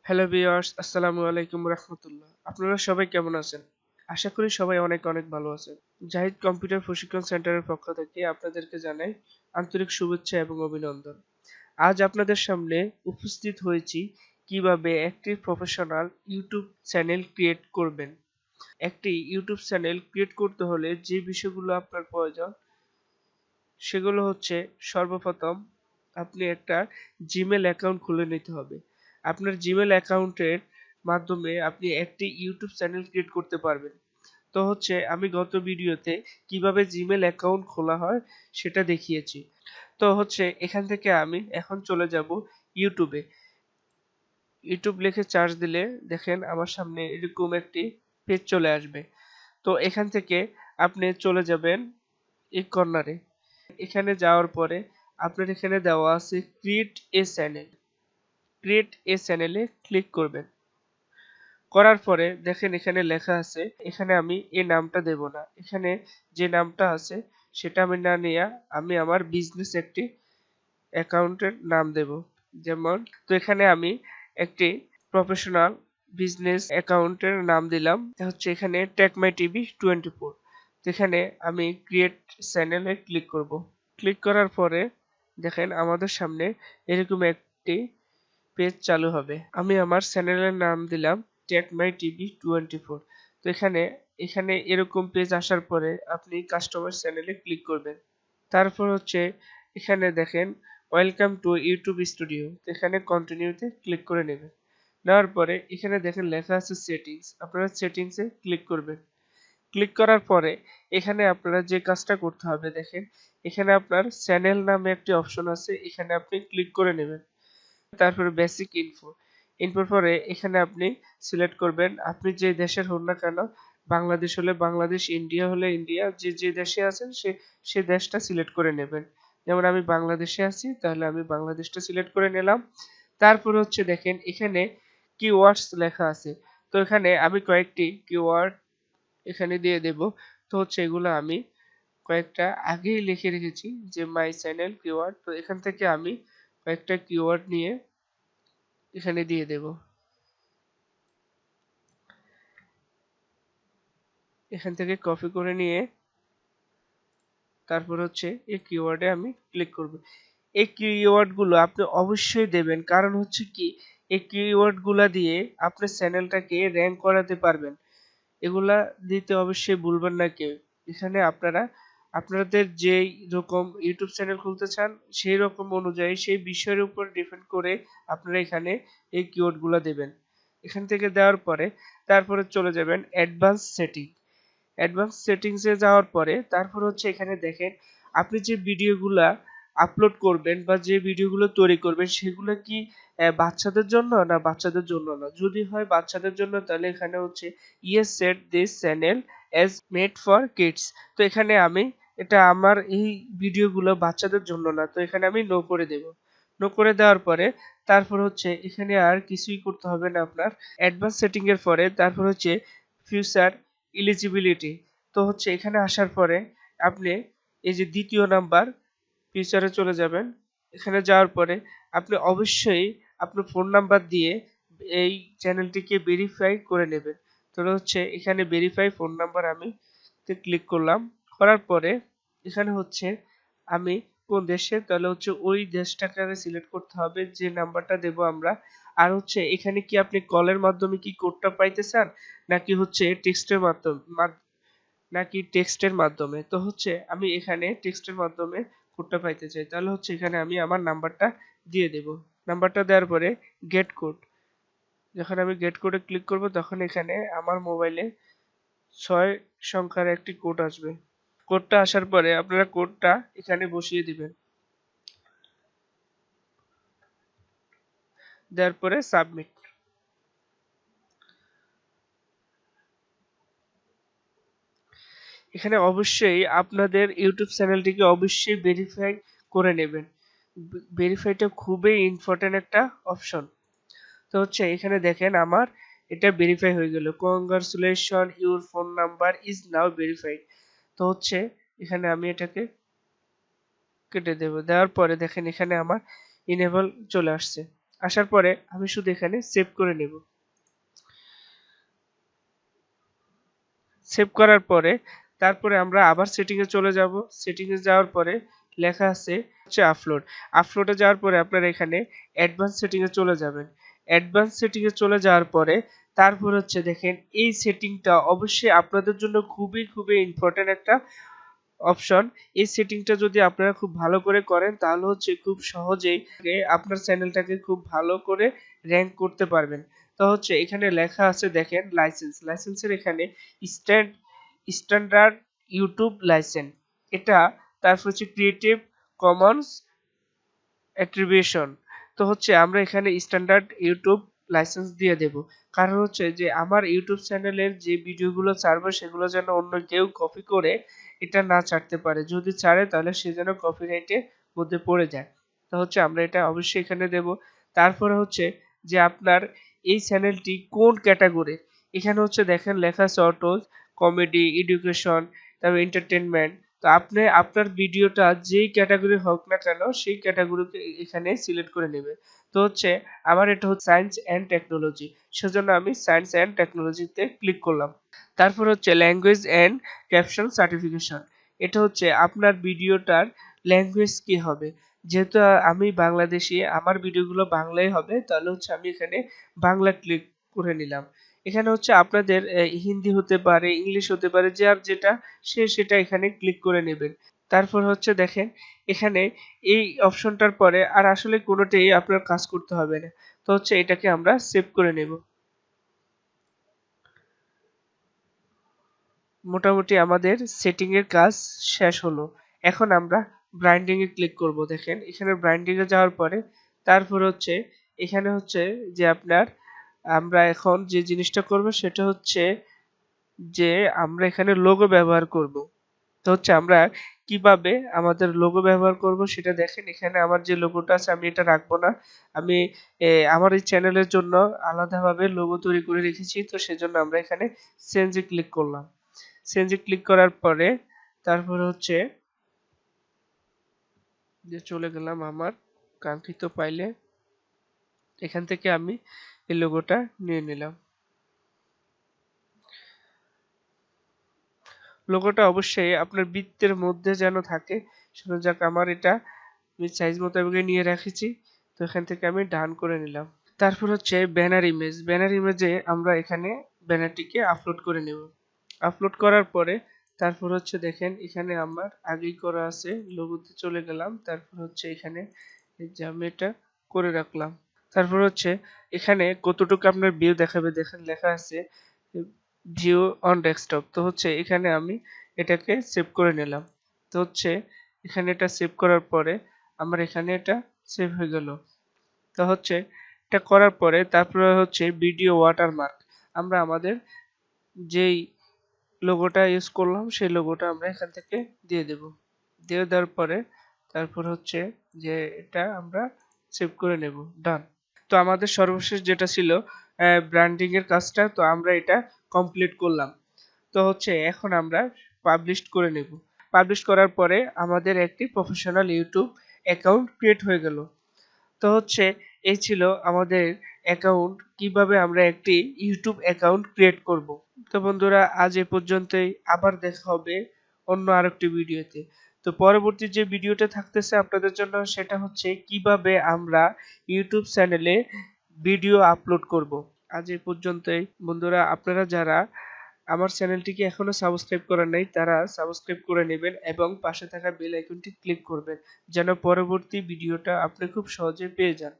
Hello viewers, আসসালামু আলাইকুম রাহমাতুল্লাহ। আপনারা সবাই কেমন আছেন? আশা করি সবাই অনেক অনেক ভালো আছেন। জাহিদ কম্পিউটার প্রশিক্ষণ সেন্টারের পক্ষ থেকে আপনাদেরকে জানাই আন্তরিক শুভেচ্ছা এবং অভিনন্দন। আজ আপনাদের সামনে উপস্থিত হয়েছি কিভাবে একটি প্রফেশনাল ইউটিউব চ্যানেল ক্রিয়েট করবেন। একটি ইউটিউব চ্যানেল ক্রিয়েট করতে হলে যে বিষয়গুলো আপনার প্রয়োজন সেগুলো হচ্ছে সর্বপ্রথম আপনি একটা জিমেল অ্যাকাউন্ট খুলে নিতে হবে। আপনার জিমেল অ্যাকাউন্টের মাধ্যমে আপনি একটি ইউটিউব চ্যানেল ক্রিয়েট করতে পারবেন। তো হচ্ছে আমি গত ভিডিওতে কিভাবে জিমেল অ্যাকাউন্ট খোলা হয় সেটা দেখিয়েছি। তো হচ্ছে এখান থেকে আমি এখন চলে যাব ইউটিউবে। ইউটিউব লিখে সার্চ দিলে দেখেন আমার সামনে এরকম একটি পেজ চলে আসবে। তো এখান থেকে আপনি চলে যাবেন এই কর্নারে। এখানে যাওয়ার পরে আপনার এখানে দেওয়া আছে create a channel. Create a চ্যানেলে ক্লিক করবেন। করার পরে দেখেন এখানে লেখা আছে, এখানে আমি এই নামটা দেব না। এখানে যে নামটা আছে সেটা আমি না নিয়ে আমি আমার বিজনেস একটি অ্যাকাউন্টের নাম দেব। যেমন তো এখানে আমি একটি প্রফেশনাল বিজনেস অ্যাকাউন্টের নাম দিলাম। হচ্ছে এখানে টেক মাই টিভি 24। তো এখানে আমি ক্রিয়েট চ্যানেলে ক্লিক করব। ক্লিক করার পরে দেখেন আমাদের সামনে এরকম একটি পেজ চালু হবে। আমি আমার চ্যানেলের নাম দিলাম টেক মাই টিভি 24। তো এখানে এখানে এরকম পেজ আসার পরে আপনি কাস্টমার চ্যানেলে ক্লিক করবেন। তারপর হচ্ছে এখানে দেখেন ওয়েলকাম টু ইউটিউব স্টুডিও। এখানে কন্টিনিউতে ক্লিক করে নেবেন। নেওয়ার পরে এখানে দেখেন লেখা আছে সেটিংস। আপনারা সেটিংসে ক্লিক করবেন। ক্লিক করার পরে এখানে আপনারা যে কাজটা করতে হবে দেখেন এখানে আপনার চ্যানেল নামে একটি অপশন আছে, এখানে আপনি ক্লিক করে নেবেন। তারপরে বেসিক ইনফো, ইনফোর পরে এখানে আপনি সিলেক্ট করবেন আপনি যে দেশের হন না কেন, বাংলাদেশ হলে বাংলাদেশ, ইন্ডিয়া হলে ইন্ডিয়া, যে যে দেশে আছেন সে দেশটা সিলেক্ট করে নেবেন। যেমন আমি বাংলাদেশে আছি তাহলে আমি বাংলাদেশটা সিলেক্ট করে নিলাম। তারপর হচ্ছে দেখেন এখানে কিওয়ার্ডস লেখা আছে। তো এখানে আমি কয়েকটি কিওয়ার্ড এখানে দিয়ে দেব। তো হচ্ছে এগুলো আমি কয়েকটা আগেই লিখে রেখেছি যে মাই চ্যানেল কিওয়ার্ড। তো এখান থেকে আমি কয়েকটা কিওয়ার্ড নিয়ে এখানে দিয়ে দেব। এখান থেকে কপি করে নিয়ে তারপর হচ্ছে এই কিওয়ার্ডে আমি ক্লিক করব। এই কিওয়ার্ড গুলো আপনি অবশ্যই দেবেন, কারণ হচ্ছে কি এই কিওয়ার্ড গুলা দিয়ে আপনি চ্যানেলটাকে র্যাঙ্ক করাতে পারবেন। এগুলা দিতে অবশ্যই ভুলবেন না কেউ। এখানে আপনারা আপনাদের যেই রকম ইউটিউব চ্যানেল খুলতে চান সেই রকম অনুযায়ী সেই বিষয়ের উপর ডিপেন্ড করে আপনারা এখানে এই কিওয়ার্ড গুলা দেবেন। এখান থেকে দেওয়ার পরে তারপরে চলে যাবেন অ্যাডভান্স সেটিং। অ্যাডভান্স সেটিংসে যাওয়ার পরে তারপর হচ্ছে এখানে দেখেন আপনি যে ভিডিওগুলা আপলোড করবেন বা যে ভিডিওগুলো তৈরি করবেন সেগুলো কি বাচ্চাদের জন্য না বাচ্চাদের জন্য না। যদি হয় বাচ্চাদের জন্য তাহলে এখানে হচ্ছে yes set this channel as made for kids. তো এখানে আমি এটা আমার এই ভিডিওগুলো বাচ্চাদের জন্য না, তো এখানে আমি নো করে দেব। নো করে দেওয়ার পরে তারপর হচ্ছে এখানে আর কিছুই করতে হবে না আপনার। অ্যাডভান্স সেটিং এর পরে তারপর হচ্ছে ফিউচার এলিজিবিলিটি। তো হচ্ছে এখানে আসার পরে আপনি এই যে দ্বিতীয় নাম্বার ফিউচারে চলে যাবেন। এখানে যাওয়ার পরে আপনি অবশ্যই আপনার ফোন নাম্বার দিয়ে এই চ্যানেলটিকে ভেরিফাই করে নেবেন। তো হচ্ছে এখানে ভেরিফাই ফোন নাম্বার আমি ক্লিক করলাম। করার পরে এখানে হচ্ছে আমি কোন দেশে, তাহলে হচ্ছে ওই দেশটাকে সিলেক্ট করতে হবে যে নাম্বারটা দেব আমরা। আর হচ্ছে এখানে কি আপনি কলের মাধ্যমে কি কোডটা পাইতে চান নাকি হচ্ছে টেক্সটের মাধ্যমে, নাকি টেক্সটের মাধ্যমে। তো হচ্ছে আমি এখানে টেক্সটের মাধ্যমে কোডটা পাইতে চাই, তাহলে হচ্ছে এখানে আমি আমার নাম্বারটা দিয়ে দেব। নাম্বারটা দেওয়ার পরে গেট কোড, যখন আমি গেট কোডে ক্লিক করব তখন এখানে আমার মোবাইলে 6 সংখ্যার একটি কোড আসবে। কোডটা আসার পরে আপনারা কোডটা এখানে বসিয়ে দিবেন। দেওয়ার পরে সাবমিট। এখানে অবশ্যই আপনাদের ইউটিউব চ্যানেলটিকে অবশ্যই ভেরিফাই করে নেবেন। ভেরিফাইটা খুবই ইম্পর্টেন্ট একটা অপশন। তো হচ্ছে এখানে দেখেন আমার এটা ভেরিফাই হয়ে গেল। Congratulation, your phone number is now verified. তো হচ্ছে এখানে আমি এটাকে কেটে দেব। দেওয়ার পরে দেখেন এখানে আমার ইনেবল চলে আসছে। আসার পরে আমি শুধু এখানে সেভ করে নেব। সেভ করার পরে তারপরে আমরা আবার সেটিং এ চলে যাব। সেটিং এ যাওয়ার পরে লেখা আছে হচ্ছে আপলোড। আপলোডে যাওয়ার পরে আপনারা এখানে অ্যাডভান্স সেটিং এ চলে যাবেন। অ্যাডভান্স সেটিং এ চলে যাওয়ার পরে তারপর হচ্ছে দেখেন এই সেটিংটা অবশ্যই আপনাদের জন্য খুবই খুবই ইম্পর্টেন্ট একটা অপশন। এই সেটিংটা যদি আপনারা খুব ভালো করে করেন তাহলে হচ্ছে খুব সহজেই আপনার চ্যানেলটাকে খুব ভালো করে র‍্যাঙ্ক করতে পারবেন। তো হচ্ছে এখানে লেখা আছে দেখেন লাইসেন্স, লাইসেন্সের এখানে স্ট্যান্ড স্ট্যান্ডার্ড ইউটিউব লাইসেন্স, এটা তারপর হচ্ছে ক্রিয়েটিভ কমন্স অ্যাট্রিবিউশন। তো হচ্ছে আমরা এখানে স্ট্যান্ডার্ড ইউটিউব লাইসেন্স দিয়ে দেব। কারণ হচ্ছে যে আমার ইউটিউব চ্যানেলের যে ভিডিওগুলো ছাড়বো সেগুলো যেন অন্য কেউ কপি করে এটা না ছাড়তে পারে। যদি ছাড়ে তাহলে সে যেন কপিরাইটের মধ্যে পড়ে যায়। তো হচ্ছে আমরা এটা অবশ্যই এখানে দেব। তারপরে হচ্ছে যে আপনার এই চ্যানেলটি কোন ক্যাটাগরির, এখানে হচ্ছে দেখেন লেখা আছে অটোজ, কমেডি, এডুকেশন, তারপর এন্টারটেইনমেন্ট। তো আপনি আপনার ভিডিওটা যেই ক্যাটাগরি হোক না কেন সেই ক্যাটাগরিকে এখানে সিলেক্ট করে নেবে। তো হচ্ছে আমার এটা হচ্ছে সায়েন্স অ্যান্ড টেকনোলজি, সেজন্য আমি সায়েন্স অ্যান্ড টেকনোলজিতে ক্লিক করলাম। তারপর হচ্ছে ল্যাঙ্গুয়েজ অ্যান্ড ক্যাপশন সার্টিফিকেশন, এটা হচ্ছে আপনার ভিডিওটার ল্যাঙ্গুয়েজ কি হবে। যেহেতু আমি বাংলাদেশি, আমার ভিডিওগুলো বাংলায় হবে, তাহলে হচ্ছে আমি এখানে বাংলা ক্লিক করে নিলাম। এখানে হচ্ছে আপনাদের হিন্দি হতে পারে, ইংলিশ হতে পারে, যার যেটা সে সেটা এখানে ক্লিক করে নেবেন। তারপর হচ্ছে দেখেন এখানে এই অপশনটার পরে আর আসলে কোনোটাই আপনার কাজ করতে হবে না। তো হচ্ছে এটাকে আমরা সেভ করে নেব। মোটামুটি আমাদের সেটিং এর কাজ শেষ হলো। এখন আমরা ব্রাইন্ডিং এ ক্লিক করব। দেখেন এখানে ব্রাইন্ডিং এ যাওয়ার পরে তারপর হচ্ছে এখানে হচ্ছে যে আপনার আমরা এখন যে জিনিসটা করব সেটা হচ্ছে যে আমরা এখানে লোগো ব্যবহার করব। তো হচ্ছে আমরা কিভাবে আমাদের লোগো ব্যবহার করব সেটা দেখেন। এখানে আমার যে লোগোটা আছে আমি এটা রাখবো না। আমি আমার এই চ্যানেলের জন্য আলাদাভাবে লোগো তৈরি করে রেখেছি। তো সেজন্য আমরা এখানে চেঞ্জ এ ক্লিক করলাম। চেঞ্জ এ ক্লিক করার পরে তারপর হচ্ছে যে চলে গেলাম আমার কাঙ্ক্ষিত ফাইলে। এখান থেকে আমি এই লোগোটা নিয়ে নিলাম। লোগোটা অবশ্যই আপনার বৃত্তের মধ্যে যেন থাকে। শোনা যাক আমার এটা আমি সাইজ মোতাবেক নিয়ে রেখেছি। তো এখান থেকে আমি ডান করে নিলাম। তারপর হচ্ছে ব্যানার ইমেজ। ব্যানার ইমেজে আমরা এখানে ব্যানারটিকে আপলোড করে নেব। আপলোড করার পরে তারপর হচ্ছে দেখেন এখানে আমার আগেই করা আছে, লোগোতে চলে গেলাম। তারপর হচ্ছে এখানে এই যে আমি এটা করে রাখলাম। তারপর হচ্ছে এখানে কতটুকু আপনার ভিউ দেখাবে দেখেন লেখা আছে ভিউ অন ডেস্কটপ। তো হচ্ছে এখানে আমি এটাকে সেভ করে নিলাম। তো হচ্ছে এখানে এটা সেভ করার পরে আমার এখানে এটা সেভ হয়ে গেল। তো হচ্ছে এটা করার পরে তারপরে হচ্ছে ভিডিও ওয়াটারমার্ক, আমরা আমাদের যেই লোগোটা ইউজ করলাম সেই লোগোটা আমরা এখান থেকে দিয়ে দেব। দিয়ে দেওয়ার পরে তারপর হচ্ছে যে এটা আমরা সেভ করে নেব। ডান। তো আমাদের সর্বশেষ যেটা ছিল ব্র্যান্ডিং এর কাজটা, তো আমরা এটা কমপ্লিট করলাম। তো হচ্ছে এখন আমরা পাবলিশ করে নেব। পাবলিশ করার পরে আমাদের একটি প্রফেশনাল ইউটিউব অ্যাকাউন্ট ক্রিয়েট হয়ে গেল। তো হচ্ছে এই ছিল আমাদের অ্যাকাউন্ট, কিভাবে আমরা একটি ইউটিউব অ্যাকাউন্ট ক্রিয়েট করব। তো বন্ধুরা আজ এ পর্যন্তই, আবার দেখা হবে অন্য আরেকটি ভিডিওতে। তো পরবর্তী যে ভিডিওটা থাকতেছে আপনাদের জন্য সেটা হচ্ছে কিভাবে আমরা ইউটিউব চ্যানেলে ভিডিও আপলোড করব। আজ এ পর্যন্তই বন্ধুরা, আপনারা যারা আমার চ্যানেলটিকে এখনো সাবস্ক্রাইব করেন নাই তারা সাবস্ক্রাইব করে নেবেন এবং পাশে থাকা বেল আইকনটি ক্লিক করবেন যেন পরবর্তী ভিডিওটা আপনি খুব সহজে পেয়ে যান।